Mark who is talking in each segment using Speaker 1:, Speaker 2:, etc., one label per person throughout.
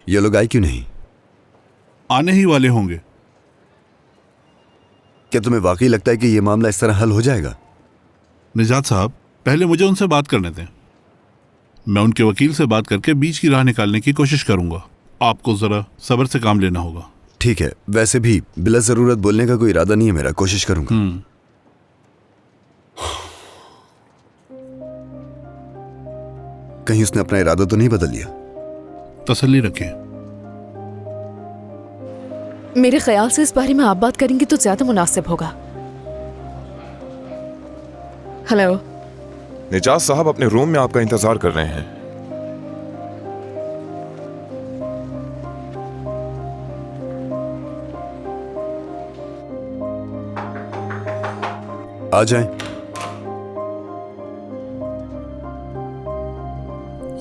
Speaker 1: ये लोग आए क्यों नहीं?
Speaker 2: आने ही वाले होंगे।
Speaker 1: क्या तुम्हें वाकई लगता है कि ये मामला इस तरह हल हो जाएगा?
Speaker 2: निजात साहब, पहले मुझे उनसे बात करने दें। मैं उनके वकील से बात करके बीच की राह निकालने की कोशिश करूंगा। आपको जरा सब्र से काम लेना होगा।
Speaker 1: ठीक है, वैसे भी बिला जरूरत बोलने का कोई इरादा नहीं है मेरा, कोशिश करूंगा। कहीं उसने अपना इरादा तो नहीं बदल लिया?
Speaker 2: तसल्ली रखें।
Speaker 3: मेरे ख्याल से इस बारे में आप बात करेंगे तो ज्यादा मुनासिब होगा। हेलो।
Speaker 4: निजात साहब अपने रूम में आपका इंतजार कर रहे हैं।
Speaker 1: आ जाएं।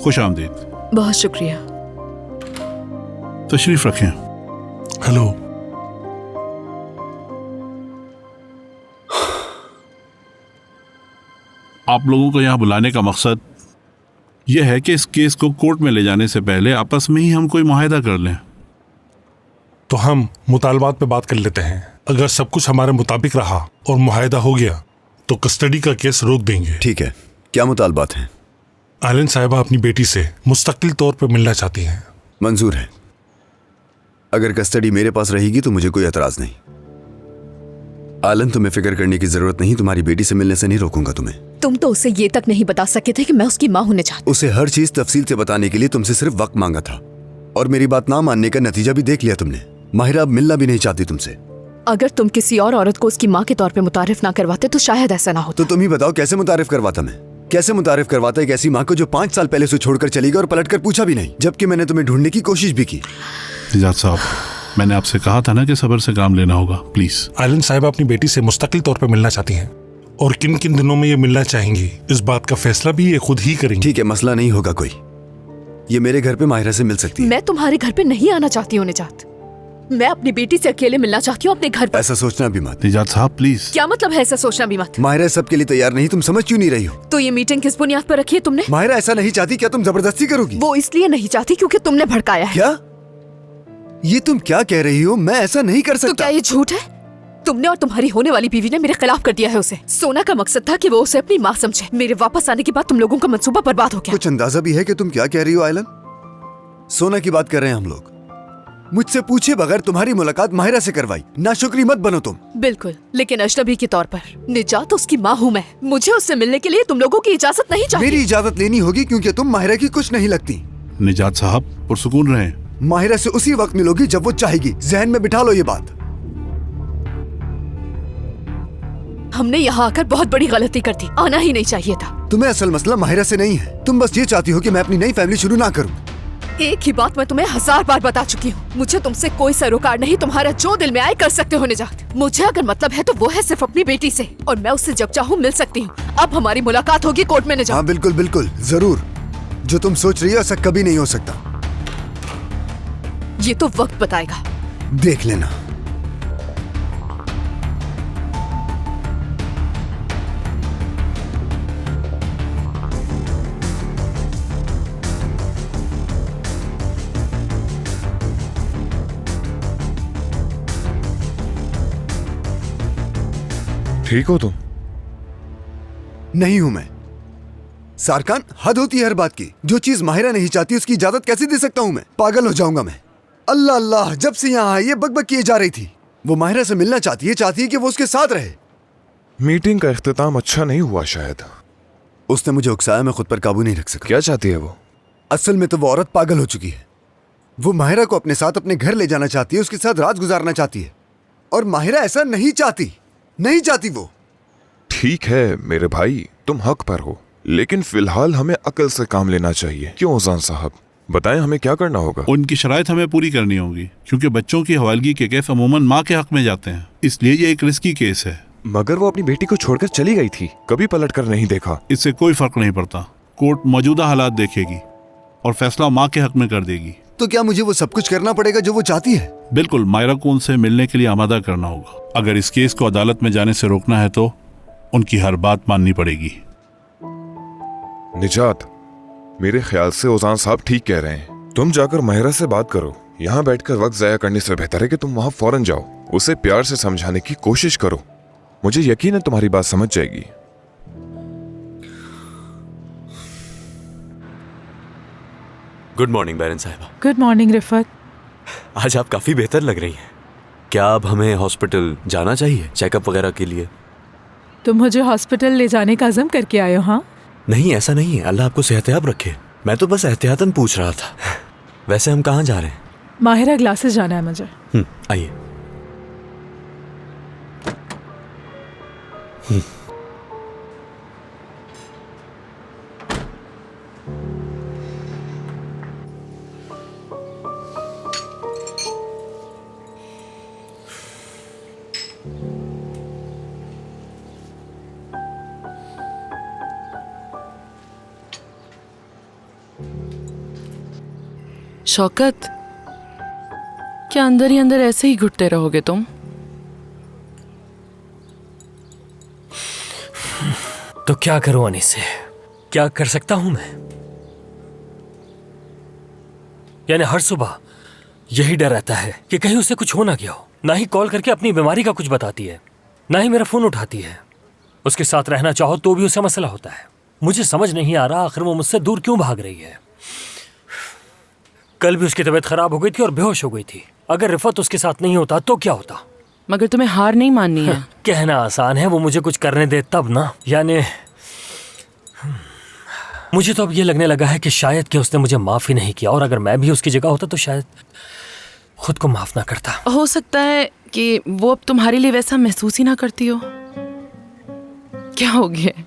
Speaker 2: खुश आमदीद।
Speaker 3: बहुत शुक्रिया।
Speaker 2: तशरीफ रखें।
Speaker 5: हेलो।
Speaker 2: आप लोगों को यहाँ बुलाने का मकसद यह है कि इस केस को कोर्ट में ले जाने से पहले आपस में ही हम कोई मुआहदा कर लें।
Speaker 5: तो हम मुतालबात पे बात कर लेते हैं। अगर सब कुछ हमारे मुताबिक रहा और मुआहदा हो गया तो कस्टडी का केस रोक देंगे।
Speaker 1: ठीक है, क्या मुतालबात हैं?
Speaker 5: आयलन साहिबा अपनी बेटी से मुस्तकिल तौर पर मिलना चाहती हैं।
Speaker 1: मंजूर है। अगर कस्टडी मेरे पास रहेगी तो मुझे कोई एतराज नहीं। आलन, तुम्हें फिक्र करने की जरूरत नहीं, तुम्हारी बेटी से मिलने से नहीं रोकूंगा तुम्हें।
Speaker 3: तुम तो उसे ये तक नहीं बता सके थे कि मैं उसकी माँ होने चाहती।
Speaker 1: उसे हर चीज तफसील से बताने के लिए तुमसे सिर्फ वक्त मांगा था, और मेरी बात ना मानने का नतीजा भी देख लिया तुमने। माहिरा अब मिलना भी नहीं चाहती तुमसे।
Speaker 3: अगर तुम किसी और औरत को उसकी माँ के तौर पे मुतारिफ ना करवाते तो शायद ऐसा ना होता।
Speaker 1: तो तुम ही बताओ, कैसे मुतारिफ करवाता मैं? कैसे मुतारिफ करवाता एक ऐसी माँ को जो 5 साल पहले उसे छोड़कर चली गई और पलटकर पूछा भी नहीं, जबकि मैंने तुम्हें ढूंढने की कोशिश भी की।
Speaker 2: निजात साहब, मैंने आपसे कहा था ना कि सब्र से काम लेना होगा, प्लीज।
Speaker 5: आयलन साहिबा अपनी बेटी से मुस्तकिल तौर पर मिलना चाहती हैं, और किन किन दिनों में ये मिलना चाहेंगी इस बात का फैसला भी ये खुद ही करेंगी।
Speaker 1: ठीक है, मसला नहीं होगा कोई। ये मेरे घर पे माहिरा से मिल सकती है।
Speaker 3: मैं तुम्हारे घर पे नहीं आना चाहती हूँ निजात। मैं अपनी बेटी से अकेले मिलना चाहती हूँ अपने घर पर।
Speaker 1: ऐसा सोचना भी मत।
Speaker 2: निजात साहब प्लीज।
Speaker 3: क्या मतलब है ऐसा सोचना भी मत?
Speaker 1: माहिरा सबके लिए तैयार नहीं, तुम समझ क्यों नहीं रही हो?
Speaker 3: तो ये मीटिंग किस बुनियाद पर रखी है तुमने?
Speaker 1: माहिरा ऐसा नहीं चाहती, क्या तुम जबरदस्ती करोगी?
Speaker 3: वो इसलिए नहीं चाहती क्योंकि तुमने भड़काया है।
Speaker 1: क्या? ये तुम क्या कह रही हो? मैं ऐसा नहीं कर सकता।
Speaker 3: तो क्या ये झूठ है? तुमने और तुम्हारी होने वाली बीवी ने मेरे खिलाफ कर दिया है उसे। सोना का मकसद था कि वो उसे अपनी माँ समझे। मेरे वापस आने के बाद तुम लोगों का मंसूबा बर्बाद हो गया।
Speaker 1: कुछ अंदाजा भी है कि तुम क्या कह रही हो आयलन? सोना की बात कर रहे हैं हम लोग। मुझसे पूछे बगैर तुम्हारी मुलाकात माहिरा से करवाई। नाशुक्री मत बनो तुम।
Speaker 3: बिल्कुल, लेकिन अजनबी के तौर पर। निजात उसकी माँ हूँ मैं। मुझे उससे मिलने के लिए तुम लोगों की इजाजत नहीं चाहिए।
Speaker 1: मेरी इजाजत लेनी होगी क्योंकि तुम माहिरा की कुछ नहीं लगती।
Speaker 2: निजात साहब पुरसुकून रहें।
Speaker 1: माहिरा से उसी वक्त मिलोगी जब वो चाहेगी। जहन में बिठा लो ये बात।
Speaker 3: हमने यहाँ आकर बहुत बड़ी गलती कर दी। आना ही नहीं चाहिए था।
Speaker 1: तुम्हें असल मसला माहिरा से नहीं है। तुम बस ये चाहती हो कि मैं अपनी नई फैमिली शुरू ना करूं।
Speaker 3: एक ही बात मैं तुम्हें 1000 बार बता चुकी हूँ। मुझे तुमसे कोई सरोकार नहीं। तुम्हारा जो दिल में आए कर सकते हो निजात। मुझे अगर मतलब है तो वो है सिर्फ अपनी बेटी से, और मैं उससे जब चाहूँ मिल सकती हूँ। अब हमारी मुलाकात होगी कोर्ट में निजात।
Speaker 1: हाँ बिल्कुल बिल्कुल, जरूर। जो तुम सोच रही हो ऐसा कभी नहीं हो सकता।
Speaker 3: ये तो वक्त बताएगा।
Speaker 1: देख लेना।
Speaker 4: ठीक हो तुम?
Speaker 1: नहीं हूं मैं। सारकान, हद होती है हर बात की। जो चीज माहिरा नहीं चाहती उसकी इजाजत कैसे दे सकता हूं मैं? पागल हो जाऊंगा मैं। अल्लाह अल्लाह, जब से यहाँ आई ये बकबक किए जा रही थी। वो माहिरा से मिलना चाहती है कि वो उसके साथ रहे।
Speaker 4: मीटिंग का इख्तिताम अच्छा नहीं हुआ शायद।
Speaker 1: उसने मुझे उकसाया, मैं खुद पर काबू नहीं रख सका।
Speaker 4: क्या चाहती है वो?
Speaker 1: असल में तो वो औरत पागल हो चुकी है। वो माहिरा को अपने साथ अपने घर ले जाना चाहती है, उसके साथ रात गुजारना चाहती है। और माहिरा ऐसा नहीं चाहती। नहीं चाहती वो।
Speaker 4: ठीक है मेरे भाई, तुम हक पर हो, लेकिन फिलहाल हमें अकल से काम लेना चाहिए। क्यों उजान साहब, बताएं हमें क्या करना होगा?
Speaker 2: उनकी शराइत हमें पूरी करनी होगी, क्योंकि बच्चों की हवालगी के केस अमूमन माँ के हक में जाते हैं। इसलिए ये एक रिस्की केस है।
Speaker 4: मगर वो अपनी बेटी को छोड़कर चली गई थी, कभी पलट कर नहीं देखा।
Speaker 2: इससे कोई फर्क नहीं पड़ता। कोर्ट मौजूदा हालात देखेगी और फैसला माँ के हक में कर देगी।
Speaker 1: तो क्या मुझे वो सब कुछ करना पड़ेगा जो वो चाहती है?
Speaker 2: बिल्कुल, मायरा को उनसे मिलने के लिए आमादा करना होगा। अगर इस केस को अदालत में जाने से रोकना है तो उनकी हर बात माननी पड़ेगी।
Speaker 4: निजात, मेरे ख्याल से उजान साहब ठीक कह रहे हैं। तुम जाकर माहिरा से बात करो। यहाँ बैठकर वक्त जाया करने से बेहतर है कि तुम वहां फौरन जाओ, उसे प्यार से समझाने की कोशिश करो। मुझे यकीन है तुम्हारी बात समझ जाएगी।
Speaker 6: गुड मॉर्निंग बैरन साहिबा।
Speaker 7: Good morning Rifat.
Speaker 6: आज आप काफ़ी बेहतर लग रही हैं। क्या अब हमें हॉस्पिटल जाना चाहिए चेकअप वगैरह के लिए?
Speaker 7: तुम मुझे हॉस्पिटल ले जाने का अज़म करके आए हो? हाँ
Speaker 6: नहीं, ऐसा नहीं है। अल्लाह आपको सेहतयाब रखे। मैं तो बस एहतियातन पूछ रहा था। वैसे हम कहाँ जा रहे हैं?
Speaker 7: माहिरा ग्लासेस जाना है मुझे।
Speaker 6: आइए।
Speaker 8: शौकत, क्या अंदर ही अंदर ऐसे ही घुटते रहोगे तुम?
Speaker 9: तो क्या करूं अनीस से? क्या कर सकता हूं मैं? यानी हर सुबह यही डर रहता है कि कहीं उसे कुछ हो ना गया हो। ना ही कॉल करके अपनी बीमारी का कुछ बताती है, ना ही मेरा फोन उठाती है। उसके साथ रहना चाहो तो भी उसे मसला होता है। मुझे समझ नहीं आ रहा आखिर वो मुझसे दूर क्यों भाग रही है। कल भी उसकी तबीयत खराब हो गई थी और बेहोश हो गई थी। अगर रिफत उसके साथ नहीं होता तो क्या होता?
Speaker 8: मगर तुम्हें हार नहीं माननी है।
Speaker 9: कहना आसान है, वो मुझे कुछ करने दे तब ना। यानी मुझे तो अब ये लगने लगा है कि शायद कि उसने मुझे माफ ही नहीं किया, और अगर मैं भी उसकी जगह होता तो शायद खुद को माफ ना करता।
Speaker 8: हो सकता है कि वो अब तुम्हारे लिए वैसा महसूस ही ना करती हो। क्या हो गया?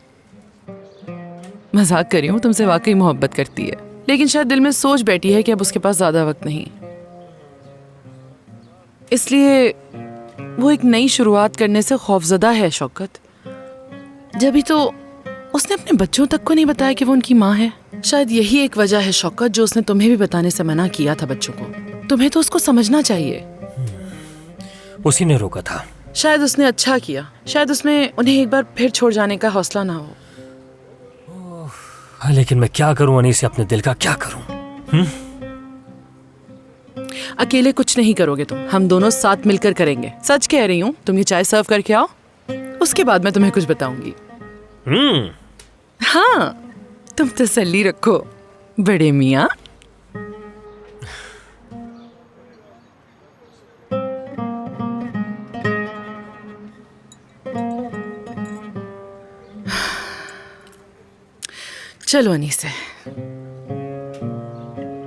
Speaker 8: मजाक कर रही हूँ, तुमसे वाकई मोहब्बत करती है, लेकिन शायद दिल में सोच बैठी है कि अब उसके पास ज्यादा वक्त नहीं, इसलिए वो एक नई शुरुआत करने से खौफजदा है। शौकत, जब ही तो उसने अपने बच्चों तक को नहीं बताया कि वो उनकी माँ है। शायद यही एक वजह है शौकत जो उसने तुम्हें भी बताने से मना किया था बच्चों को। तुम्हें तो उसको समझना चाहिए।
Speaker 9: उसी ने रोका था।
Speaker 8: शायद उसने अच्छा किया, शायद उसमें उन्हें एक बार फिर छोड़ जाने का हौसला ना हो।
Speaker 9: लेकिन मैं क्या करूं अनीस से, अपने दिल का क्या करूं?
Speaker 8: अकेले कुछ नहीं करोगे तुम, हम दोनों साथ मिलकर करेंगे। सच कह रही हूँ, तुम ये चाय सर्व करके आओ, उसके बाद मैं तुम्हें कुछ बताऊंगी। हाँ, तुम तसल्ली रखो बड़े मियाँ। चलो अनीस से।